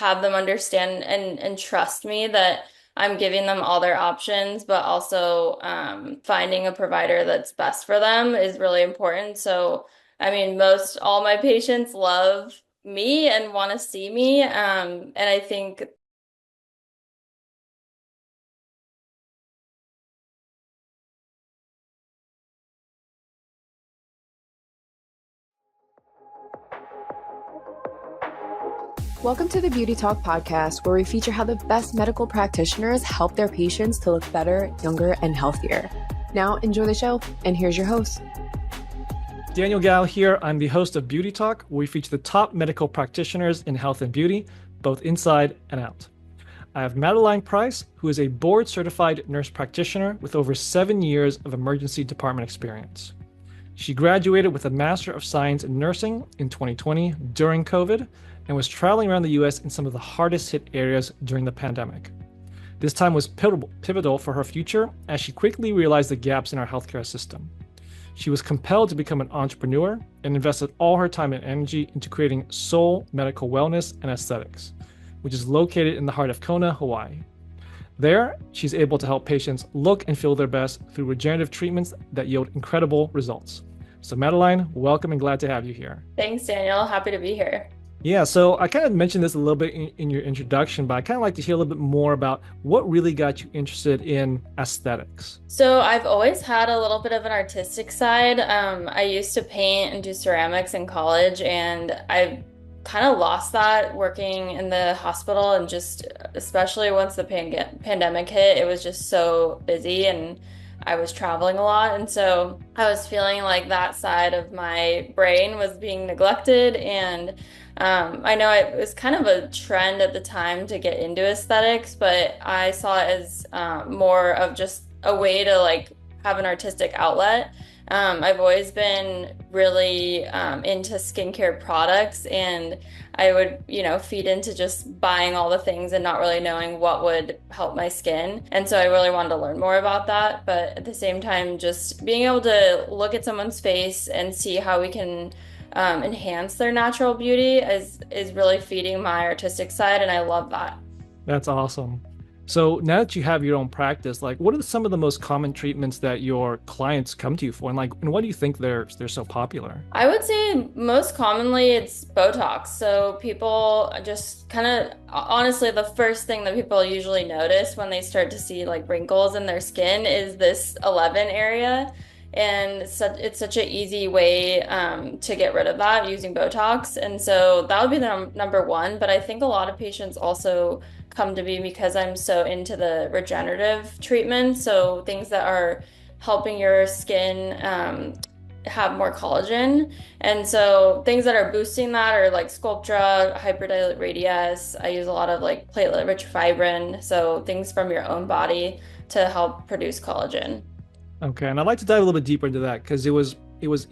have them understand and trust me that I'm giving them all their options, but also finding a provider that's best for them is really important. So, I mean, most all my patients love me and want to see me. And I think Welcome to the Beauty Talk podcast, where we feature how the best medical practitioners help their patients to look better, younger, and healthier. Now, enjoy the show, and here's your host. Daniel Gao here. I'm the host of Beauty Talk, where we feature the top medical practitioners in health and beauty, both inside and out. I have Madeline Price, who is a board-certified nurse practitioner with over 7 years of emergency department experience. She graduated with a Master of Science in Nursing in 2020 during COVID and was traveling around the US in some of the hardest hit areas during the pandemic. This time was pivotal for her future as she quickly realized the gaps in our healthcare system. She was compelled to become an entrepreneur and invested all her time and energy into creating Soul Medical Wellness and Aesthetics, which is located in the heart of Kona, Hawaii. There, she's able to help patients look and feel their best through regenerative treatments that yield incredible results. So Madeline, welcome and glad to have you here. thanks, Daniel. Happy to be here. Yeah, so I kind of mentioned this a little bit in your introduction, but I kind of like to hear a little bit more about what really got you interested in aesthetics. So I've always had a little bit of an artistic side. I used to paint and do ceramics in college, and I kind of lost that working in the hospital, and just especially once the pandemic hit, it was just so busy and I was traveling a lot. And so I was feeling like that side of my brain was being neglected. And I know it was kind of a trend at the time to get into aesthetics, but I saw it as more of just a way to like have an artistic outlet. I've always been really into skincare products, and I would, feed into just buying all the things and not really knowing what would help my skin. And so I really wanted to learn more about that. But at the same time, just being able to look at someone's face and see how we can enhance their natural beauty is really feeding my artistic side, and I love that. That's awesome. So now that you have your own practice, like what are some of the most common treatments that your clients come to you for? And why do you think they're so popular? I would say most commonly it's Botox. So people just kind of, honestly, the first thing that people usually notice when they start to see like wrinkles in their skin is this 11 area. And so it's such an easy way to get rid of that using Botox. And so that would be the number one. But I think a lot of patients also come to me because I'm so into the regenerative treatment. So things that are helping your skin have more collagen. And so things that are boosting that are like Sculptra, hyperdilate radius. I use a lot of like platelet rich fibrin. So things from your own body to help produce collagen. Okay, and I'd like to dive a little bit deeper into that because it was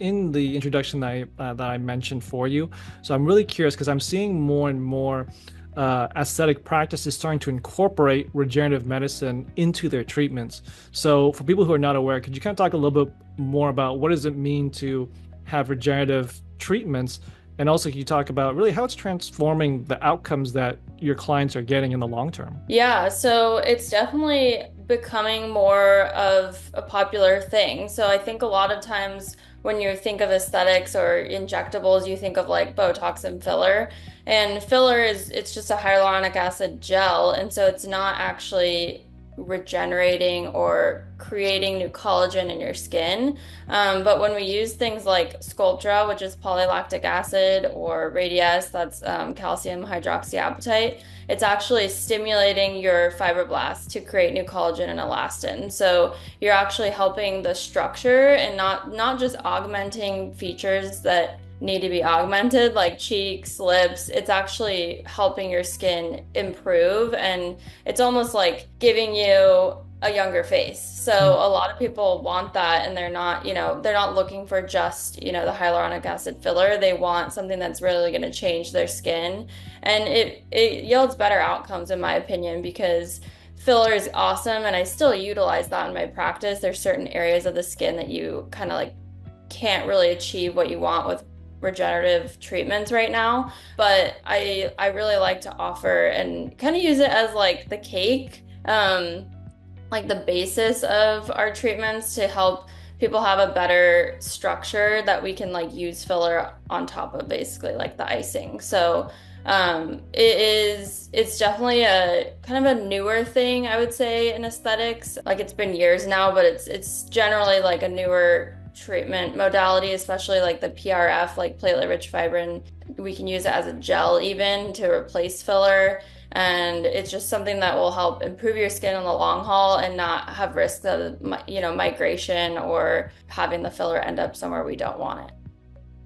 in the introduction that I mentioned for you. So I'm really curious because I'm seeing more and more aesthetic practices starting to incorporate regenerative medicine into their treatments. So for people who are not aware, could you kind of talk a little bit more about what does it mean to have regenerative treatments? And also, can you talk about really how it's transforming the outcomes that your clients are getting in the long term? Yeah, so it's definitely becoming more of a popular thing. So I think a lot of times when you think of aesthetics or injectables, you think of like Botox and filler. And filler it's just a hyaluronic acid gel, and so it's not actually regenerating or creating new collagen in your skin. But when we use things like Sculptra, which is polylactic acid, or Radius, that's calcium hydroxyapatite, it's actually stimulating your fibroblasts to create new collagen and elastin. So you're actually helping the structure and not just augmenting features that need to be augmented, like cheeks, lips. It's actually helping your skin improve, and it's almost like giving you a younger face. So a lot of people want that, and they're not looking for just, the hyaluronic acid filler. They want something that's really going to change their skin, and it yields better outcomes in my opinion, because filler is awesome and I still utilize that in my practice. There's certain areas of the skin that you kind of like can't really achieve what you want with regenerative treatments right now, but I really like to offer and kind of use it as like the cake, like the basis of our treatments to help people have a better structure that we can like use filler on top of, basically like the icing. So it's definitely a kind of a newer thing, I would say, in aesthetics. Like it's been years now, but it's generally like a newer treatment modality, especially like the PRF, like platelet rich fibrin. We can use it as a gel even to replace filler. And it's just something that will help improve your skin in the long haul and not have risks of, migration or having the filler end up somewhere we don't want it.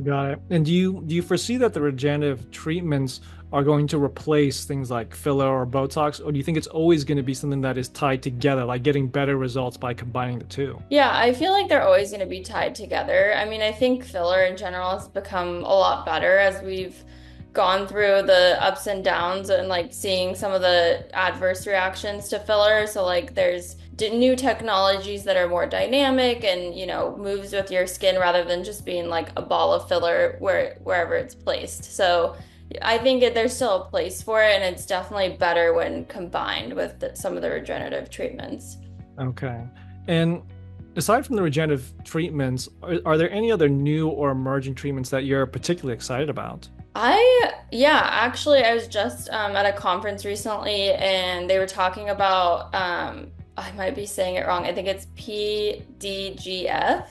Got it. And do you foresee that the regenerative treatments are going to replace things like filler or Botox, or do you think it's always going to be something that is tied together, like getting better results by combining the two? Yeah, I feel like they're always going to be tied together. I mean, I think filler in general has become a lot better as we've gone through the ups and downs and like seeing some of the adverse reactions to filler. So like there's new technologies that are more dynamic and, moves with your skin rather than just being like a ball of filler wherever it's placed. So I think there's still a place for it, and it's definitely better when combined with some of the regenerative treatments. Okay. And aside from the regenerative treatments, are there any other new or emerging treatments that you're particularly excited about? Yeah, actually, I was just at a conference recently and they were talking about, I might be saying it wrong. I think it's PDGF.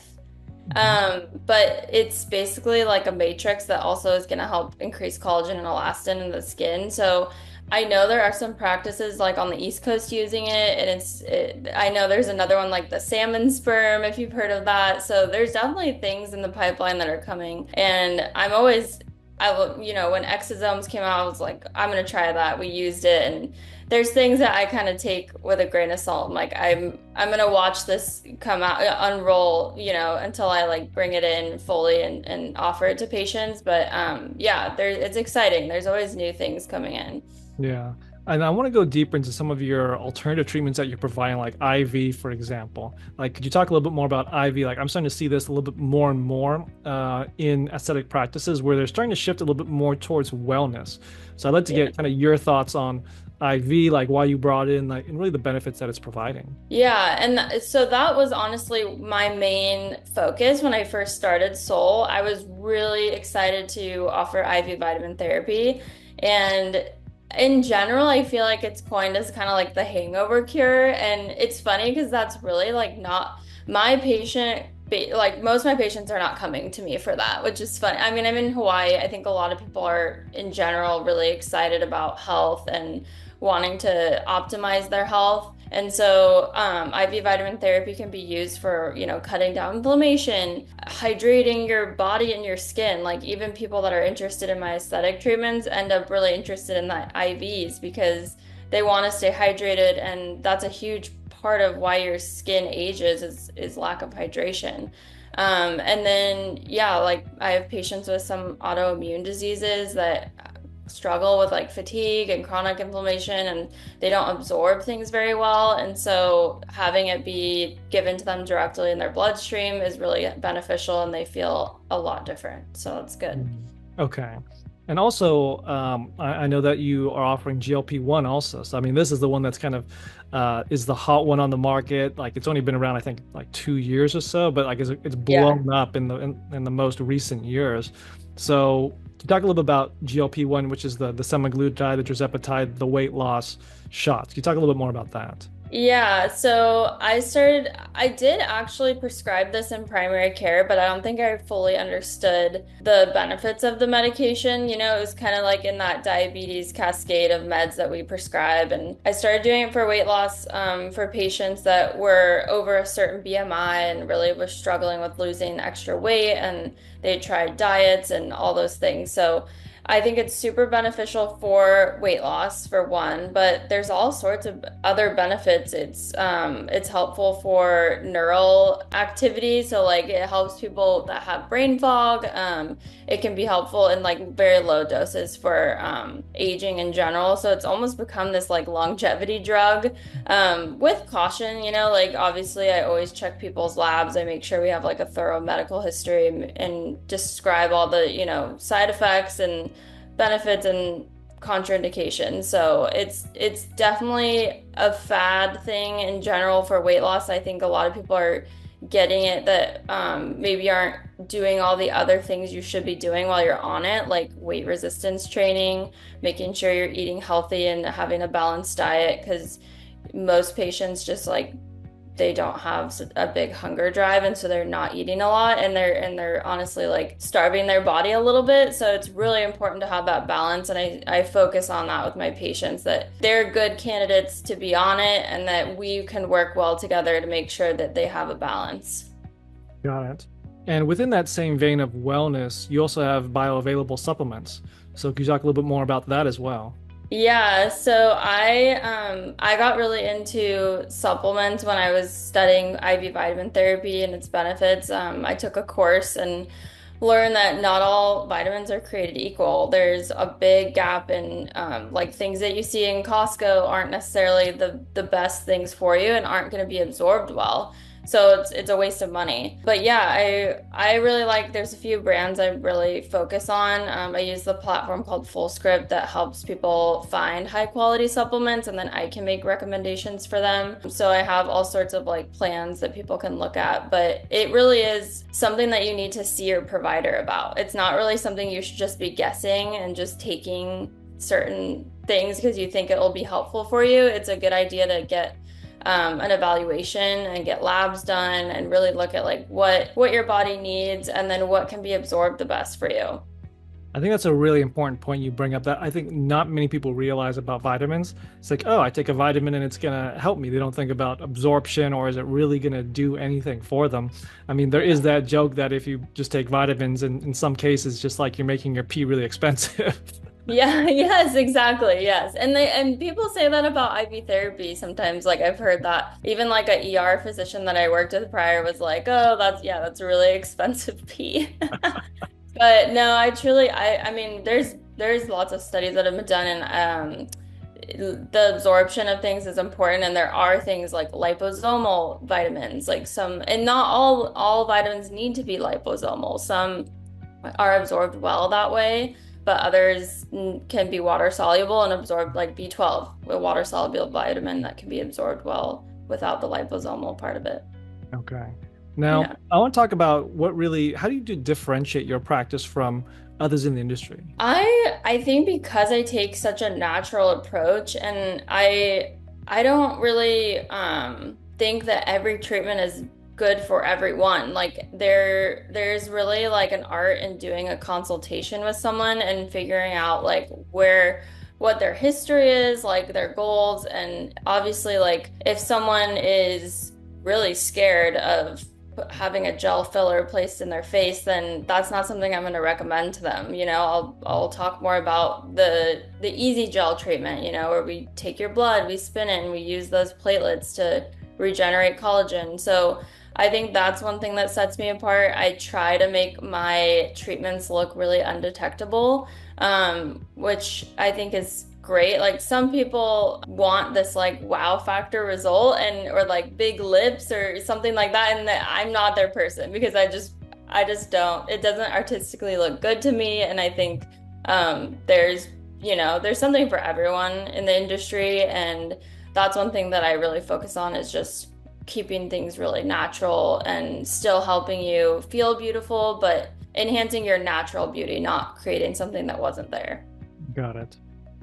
Mhm. But it's basically like a matrix that also is going to help increase collagen and elastin in the skin. So I know there are some practices like on the East Coast using it, and I know there's another one like the salmon sperm, if you've heard of that. So there's definitely things in the pipeline that are coming, and when exosomes came out, I was like, I'm gonna try that. We used it, and there's things that I kind of take with a grain of salt. Like I'm gonna watch this come out, unroll, until I like bring it in fully and offer it to patients. But yeah, it's exciting. There's always new things coming in. Yeah. And I want to go deeper into some of your alternative treatments that you're providing, like IV, for example. Like, could you talk a little bit more about IV? Like, I'm starting to see this a little bit more and more in aesthetic practices where they're starting to shift a little bit more towards wellness. So I'd like to Yeah. get kind of your thoughts on IV, like why you brought in, like, and really the benefits that it's providing. Yeah, and so that was honestly my main focus when I first started Soul. I was really excited to offer IV vitamin therapy. And in general, I feel like it's coined as kind of like the hangover cure. And it's funny because that's really like not my like most of my patients are not coming to me for that, which is fun. I mean, I'm in Hawaii. I think a lot of people are in general really excited about health and wanting to optimize their health. And so IV vitamin therapy can be used for, cutting down inflammation, hydrating your body and your skin. Like even people that are interested in my aesthetic treatments end up really interested in the IVs because they want to stay hydrated, and that's a huge part of why your skin ages is lack of hydration. And then, yeah, like I have patients with some autoimmune diseases that struggle with like fatigue and chronic inflammation, and they don't absorb things very well. And so having it be given to them directly in their bloodstream is really beneficial, and they feel a lot different. So that's good. Mhm. Okay. And also, I know that you are offering GLP-1 also. So, I mean, this is the one that's kind of is the hot one on the market. Like, it's only been around, I think, like 2 years or so, but like it's Yeah. blown up in the most recent years. So, to talk a little bit about GLP-1, which is the semaglutide, the tirzepatide, the weight loss shots. Can you talk a little bit more about that? Yeah, so I did actually prescribe this in primary care, but I don't think I fully understood the benefits of the medication. It was kind of like in that diabetes cascade of meds that we prescribe. And I started doing it for weight loss for patients that were over a certain BMI and really were struggling with losing extra weight. And they tried diets and all those things. So I think it's super beneficial for weight loss for one, but there's all sorts of other benefits. It's helpful for neural activity, so like it helps people that have brain fog. It can be helpful in like very low doses for aging in general. So it's almost become this like longevity drug. With caution, like obviously I always check people's labs. I make sure we have like a thorough medical history and describe all the, side effects and benefits and contraindications. So it's definitely a fad thing in general for weight loss. I think a lot of people are getting it that maybe aren't doing all the other things you should be doing while you're on it, like weight resistance training, making sure you're eating healthy and having a balanced diet, because most patients just like they don't have a big hunger drive, and so they're not eating a lot, and they're honestly like starving their body a little bit. So it's really important to have that balance, and I focus on that with my patients, that they're good candidates to be on it and that we can work well together to make sure that they have a balance. Got it. And within that same vein of wellness, you also have bioavailable supplements. So could you talk a little bit more about that as well? Yeah, so I got really into supplements when I was studying IV vitamin therapy and its benefits. I took a course and learned that not all vitamins are created equal. There's a big gap in like things that you see in Costco aren't necessarily the best things for you and aren't going to be absorbed well. So it's a waste of money. But yeah, I really like, there's a few brands I really focus on. I use the platform called FullScript that helps people find high quality supplements, and then I can make recommendations for them. So I have all sorts of like plans that people can look at, but it really is something that you need to see your provider about. It's not really something you should just be guessing and just taking certain things because you think it will be helpful for you. It's a good idea to get an evaluation and get labs done and really look at like what your body needs and then what can be absorbed the best for you. I think that's a really important point you bring up that I think not many people realize about vitamins. It's like, oh, I take a vitamin and it's going to help me. They don't think about absorption or is it really going to do anything for them? I mean, there is that joke that if you just take vitamins, and in some cases, just like you're making your pee really expensive. Yeah, yes, exactly. Yes. And people say that about IV therapy sometimes. Like I've heard that even like a ER physician that I worked with prior was like, "Oh, that's a really expensive pee." But no, I mean there's lots of studies that have been done, and the absorption of things is important, and there are things like liposomal vitamins, like some, and not all vitamins need to be liposomal. Some are absorbed well that way, but others can be water soluble and absorbed, like B12, a water soluble vitamin that can be absorbed well without the liposomal part of it. Okay. Now, Yeah. I want to talk about how do you differentiate your practice from others in the industry? I think because I take such a natural approach, and I don't really think that every treatment is good for everyone. Like there's really like an art in doing a consultation with someone and figuring out like what their history is, like their goals, and obviously like if someone is really scared of having a gel filler placed in their face, then that's not something I'm going to recommend to them. I'll talk more about the easy gel treatment, where we take your blood, we spin it, and we use those platelets to regenerate collagen. So I think that's one thing that sets me apart. I try to make my treatments look really undetectable, which I think is great. Like some people want this like wow factor result and or like big lips or something like that, and that I'm not their person because I just don't. It doesn't artistically look good to me, and I think there's something for everyone in the industry, and that's one thing that I really focus on is just keeping things really natural and still helping you feel beautiful, but enhancing your natural beauty, not creating something that wasn't there. Got it.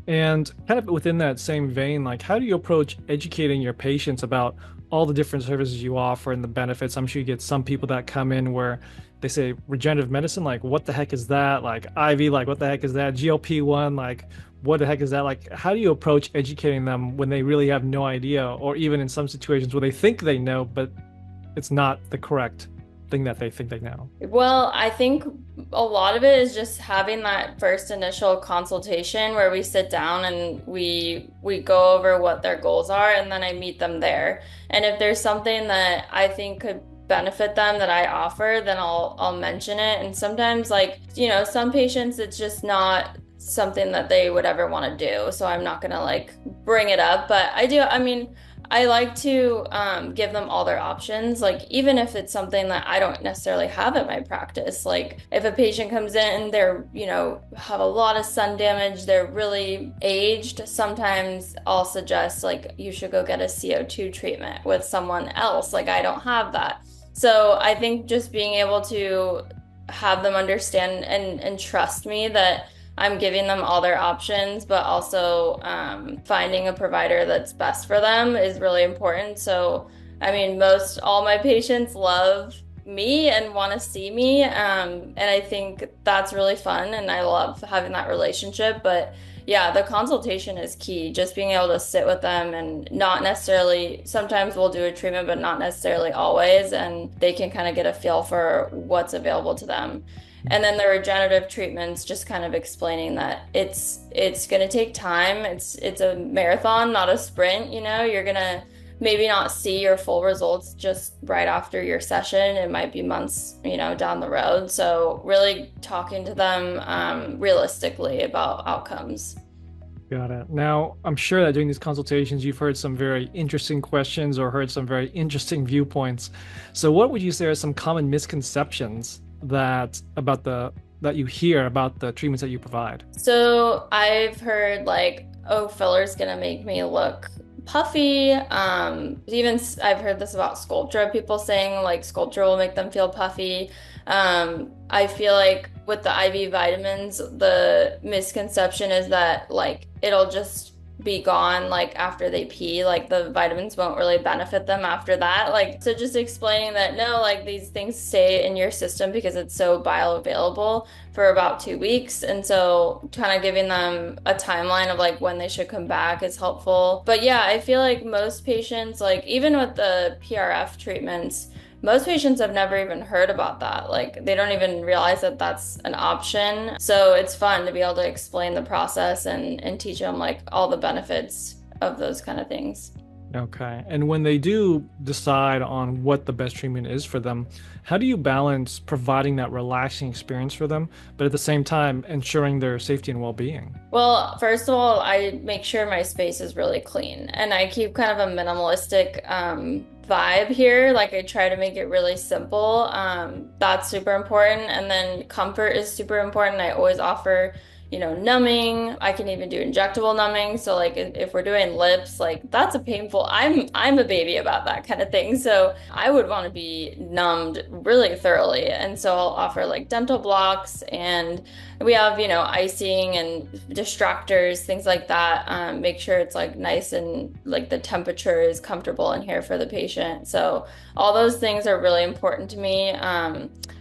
And kind of within that same vein, like how do you approach educating your patients about all the different services you offer and the benefits? I'm sure you get some people that come in where they say regenerative medicine, like what the heck is that? Like IV, like what the heck is that? GLP-1, like what the heck is that? Like how do you approach educating them when they really have no idea, or even in some situations where they think they know, but it's not the correct thing that they think they know? Well, I think a lot of it is just having that first initial consultation where we sit down and we go over what their goals are, and then I meet them there. And if there's something that I think could benefit them that I offer, then I'll mention it. And sometimes like, some patients it's just not something that they would ever want to do. So I'm not gonna like bring it up, but I mean, I like to give them all their options, like even if it's something that I don't necessarily have at my practice. Like if a patient comes in, they're, have a lot of sun damage, they're really aged, sometimes I'll suggest like you should go get a CO2 treatment with someone else. Like I don't have that. So I think just being able to have them understand and trust me that I'm giving them all their options, but also finding a provider that's best for them is really important. So, I mean, all my patients love me and want to see me. And I think that's really fun. And I love having that relationship. But yeah, the consultation is key. Just being able to sit with them and not necessarily, sometimes we'll do a treatment, but not necessarily always. And they can kind of get a feel for what's available to them. And then the regenerative treatments, just kind of explaining that it's going to take time. It's a marathon, not a sprint. You're going to maybe not see your full results just right after your session. It might be months, down the road. So really talking to them realistically about outcomes. Got it. Now, I'm sure that during these consultations, you've heard some very interesting questions or heard some very interesting viewpoints. So what would you say are some common misconceptions that you hear about the treatments that you provide? So I've heard like, oh, filler's gonna make me look puffy. Even I've heard this about Sculptra, people saying like Sculptra will make them feel puffy. I feel like with the IV vitamins, the misconception is that like it'll just be gone like after they pee, like the vitamins won't really benefit them after that. Like, so just explaining that no, like these things stay in your system because it's so bioavailable for about 2 weeks. And so kind of giving them a timeline of like when they should come back is helpful. But yeah, I feel like most patients, like even with the PRF treatments, most patients have never even heard about that. Like they don't even realize that that's an option. So it's fun to be able to explain the process and teach them like all the benefits of those kind of things. Okay. And when they do decide on what the best treatment is for them, how do you balance providing that relaxing experience for them, but at the same time ensuring their safety and well-being? Well, first of all, I make sure my space is really clean and I keep kind of a minimalistic vibe here. Like I try to make it really simple. That's super important. And then comfort is super important. I always offer numbing. I can even do injectable numbing. So like if we're doing lips, like that's a painful, I'm a baby about that kind of thing. So I would want to be numbed really thoroughly. And so I'll offer like dental blocks and we have, icing and distractors, things like that. Make sure it's like nice and like the temperature is comfortable in here for the patient. So all those things are really important to me.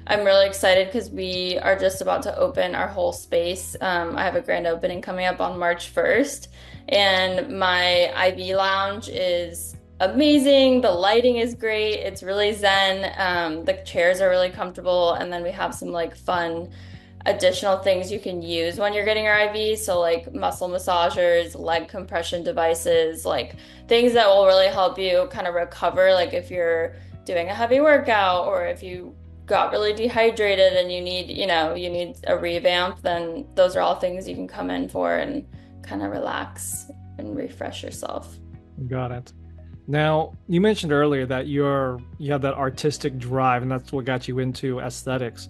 I'm really excited because we are just about to open our whole space. I have a grand opening coming up on March 1st, and my IV lounge is amazing. The lighting is great. It's really zen. The chairs are really comfortable, and then we have some like fun additional things you can use when you're getting your IV. So like muscle massagers, leg compression devices, like things that will really help you kind of recover. Like if you're doing a heavy workout or if you got really dehydrated and you need a revamp, then those are all things you can come in for and kind of relax and refresh yourself. Got it. Now, you mentioned earlier that you have that artistic drive and that's what got you into aesthetics.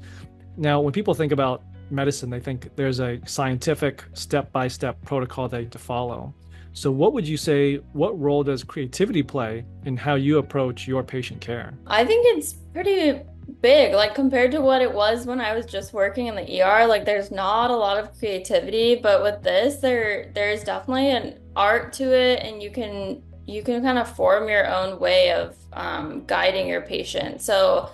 Now, when people think about medicine, they think there's a scientific step-by-step protocol they have to follow. So what would you say, what role does creativity play in how you approach your patient care? I think it's pretty big, like compared to what it was when I was just working in the ER. Like there's not a lot of creativity, but with this, there's definitely an art to it, and you can kind of form your own way of guiding your patient. So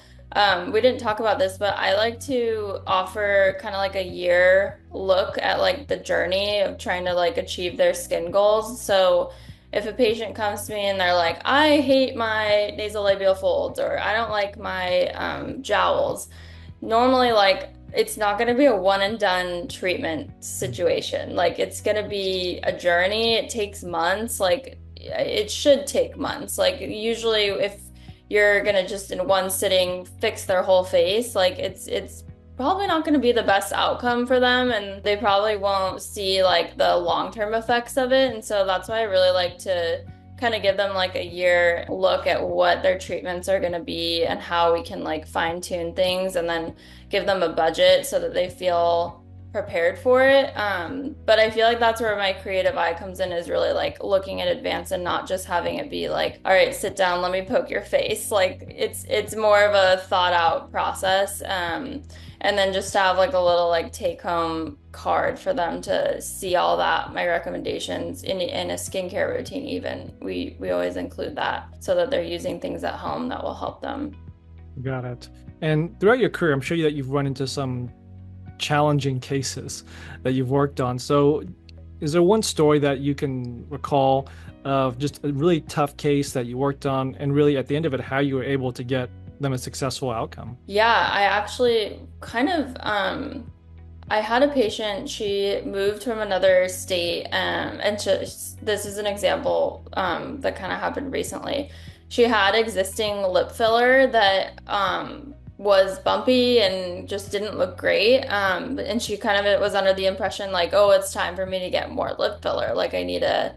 we didn't talk about this, but I like to offer kind of like a year look at like the journey of trying to like achieve their skin goals. So if a patient comes to me and they're like, I hate my nasolabial folds or I don't like my jowls, normally like it's not going to be a one and done treatment situation. Like it's going to be a journey. It takes months. Like it should take months. Like usually if you're going to just in one sitting fix their whole face, like it's probably not going to be the best outcome for them and they probably won't see like the long-term effects of it. And so that's why I really like to kind of give them like a year look at what their treatments are going to be and how we can like fine tune things and then give them a budget so that they feel prepared for it. But I feel like that's where my creative eye comes in is really like looking at advance and not just having it be like, all right, sit down, let me poke your face. Like it's more of a thought out process. And then just to have like a little like take home card for them to see all that, my recommendations in a skincare routine even. We always include that so that they're using things at home that will help them. Got it. And throughout your career, I'm sure that you've run into some challenging cases that you've worked on. So is there one story that you can recall of just a really tough case that you worked on and really at the end of it, how you were able to get them a successful outcome? Yeah, I actually kind of I had a patient, she moved from another state, and this is an example that kind of happened recently. She had existing lip filler that was bumpy and just didn't look great. And she kind of it was under the impression like, oh, it's time for me to get more lip filler. Like I need to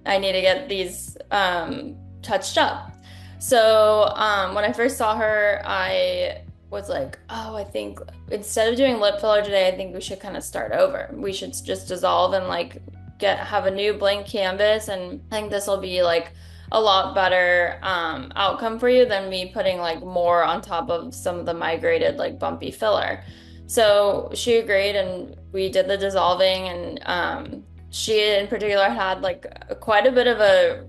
get these touched up. So when I first saw her, I was like, oh, I think instead of doing lip filler today, I think we should kind of start over. We should just dissolve and like have a new blank canvas. And I think this will be like a lot better outcome for you than me putting like more on top of some of the migrated like bumpy filler. So she agreed and we did the dissolving and she in particular had like quite a bit of a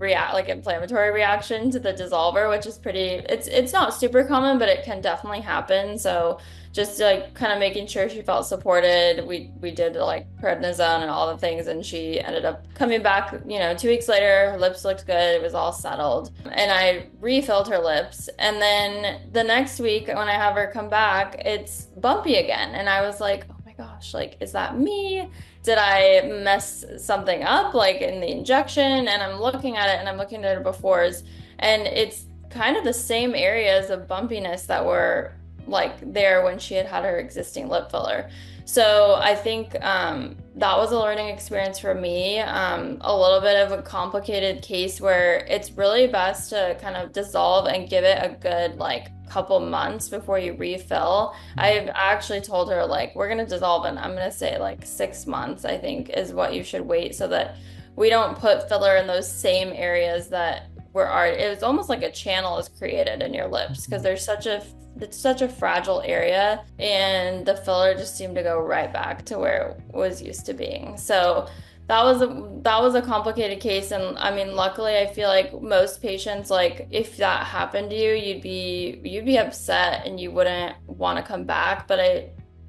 inflammatory reaction to the dissolver, which is it's not super common, but it can definitely happen. So just like kind of making sure she felt supported. We did like prednisone and all the things, and she ended up coming back, 2 weeks later, her lips looked good, it was all settled. And I refilled her lips. And then the next week when I have her come back, it's bumpy again. And I was like, oh my gosh, like, is that me? Did I mess something up like in the injection? And I'm looking at it and I'm looking at her befores, and it's kind of the same areas of bumpiness that were like there when she had her existing lip filler. So I think that was a learning experience for me. A little bit of a complicated case where it's really best to kind of dissolve and give it a good like couple months before you refill. I've actually told her like we're gonna dissolve and I'm gonna say like 6 months, I think, is what you should wait so that we don't put filler in those same areas that were already, it was almost like a channel is created in your lips because it's such a fragile area and the filler just seemed to go right back to where it was used to being. So that was a complicated case, and I mean luckily I feel like most patients, like if that happened to you, you'd be upset and you wouldn't want to come back. But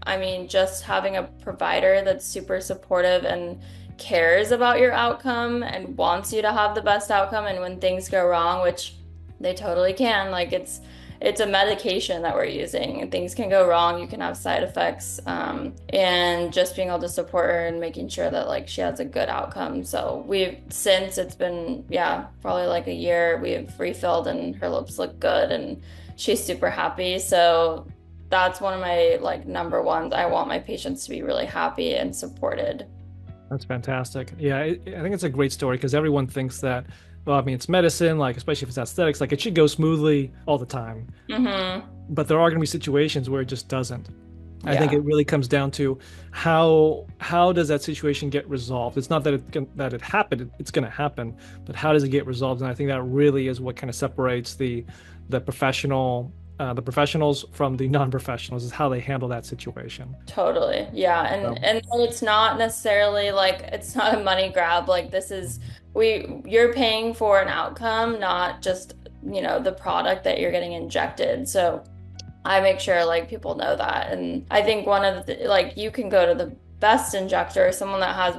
I mean just having a provider that's super supportive and cares about your outcome and wants you to have the best outcome, and when things go wrong, which they totally can, like it's a medication that we're using and things can go wrong, you can have side effects, and just being able to support her and making sure that like she has a good outcome. So since it's been probably like a year, we've refilled and her lips look good and she's super happy. So that's one of my like number ones. I want my patients to be really happy and supported. That's fantastic. Yeah, I think it's a great story because everyone thinks that, well, I mean, it's medicine, like, especially if it's aesthetics, like it should go smoothly all the time. Mm-hmm. But there are going to be situations where it just doesn't. I think Yeah, it really comes down to how does that situation get resolved? It's not that it happened, it's going to happen, but how does it get resolved? And I think that really is what kind of separates the professionals from the non-professionals, is how they handle that situation. totally. Yeah. So, And it's not necessarily like it's not a money grab. Like this is you're paying for an outcome, not just, the product that you're getting injected. So I make sure like people know that. And I think one of the like you can go to the best injector, someone that has,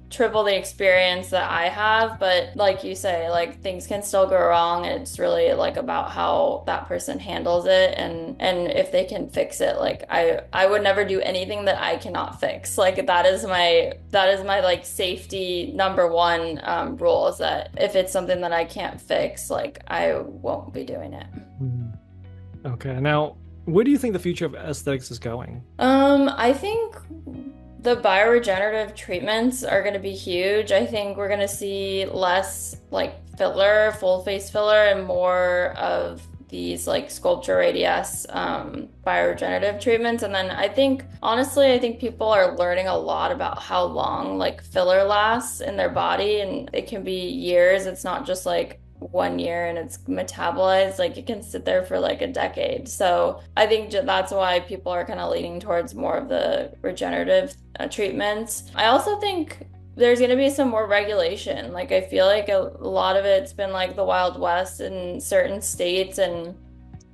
triple the experience that I have. But like you say, like things can still go wrong. It's really like about how that person handles it and if they can fix it. Like I would never do anything that I cannot fix. Like that is my like safety number one rule is that if it's something that I can't fix, like I won't be doing it. Mhm. Okay. Now, where do you think the future of aesthetics is going? I think the bioregenerative treatments are going to be huge. I think we're going to see less like filler, full face filler, and more of these like Sculptra radius bioregenerative treatments. And then honestly, I think people are learning a lot about how long like filler lasts in their body, and it can be years. It's not just like 1 year and it's metabolized, like it can sit there for like a decade. So I think that's why people are kind of leaning towards more of the regenerative treatments. I also think there's going to be some more regulation. Like I feel like a lot of it's been like the Wild West in certain states, and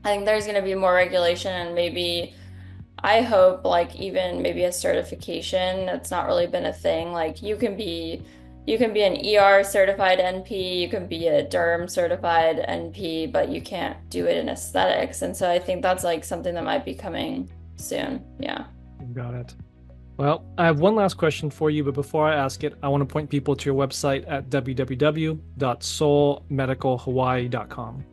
I think there's going to be more regulation and maybe I hope like even maybe a certification. It's not really been a thing. Like you can be an ER certified NP, you can be a derm certified NP, but you can't do it in aesthetics. And so I think that's like something that might be coming soon. Yeah. Got it. Well, I have one last question for you, but before I ask it, I want to point people to your website at www.soulmedicalhawaii.com.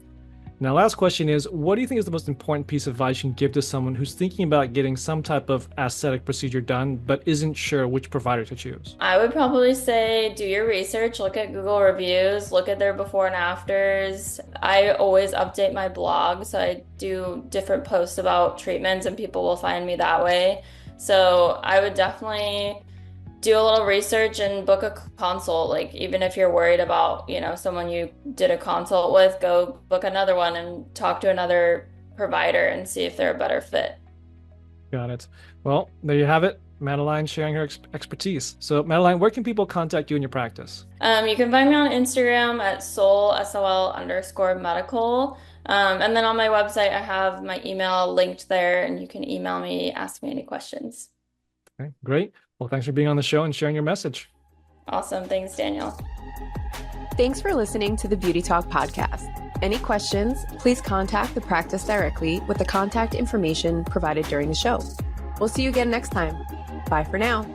Now, last question is, what do you think is the most important piece of advice you can give to someone who's thinking about getting some type of aesthetic procedure done, but isn't sure which provider to choose? I would probably say do your research, look at Google reviews, look at their before and afters. I always update my blog, so I do different posts about treatments and people will find me that way. So I would definitely do a little research and book a consult. Like even if you're worried about, someone you did a consult with, go book another one and talk to another provider and see if they're a better fit. Got it. Well, there you have it. Madeline sharing her expertise. So Madeline, where can people contact you in your practice? You can find me on Instagram at SOL_medical. And then on my website, I have my email linked there and you can email me, ask me any questions. Okay, great. Well, thanks for being on the show and sharing your message. Awesome. Thanks, Daniel. Thanks for listening to the Beauty Talk podcast. Any questions, please contact the practice directly with the contact information provided during the show. We'll see you again next time. Bye for now.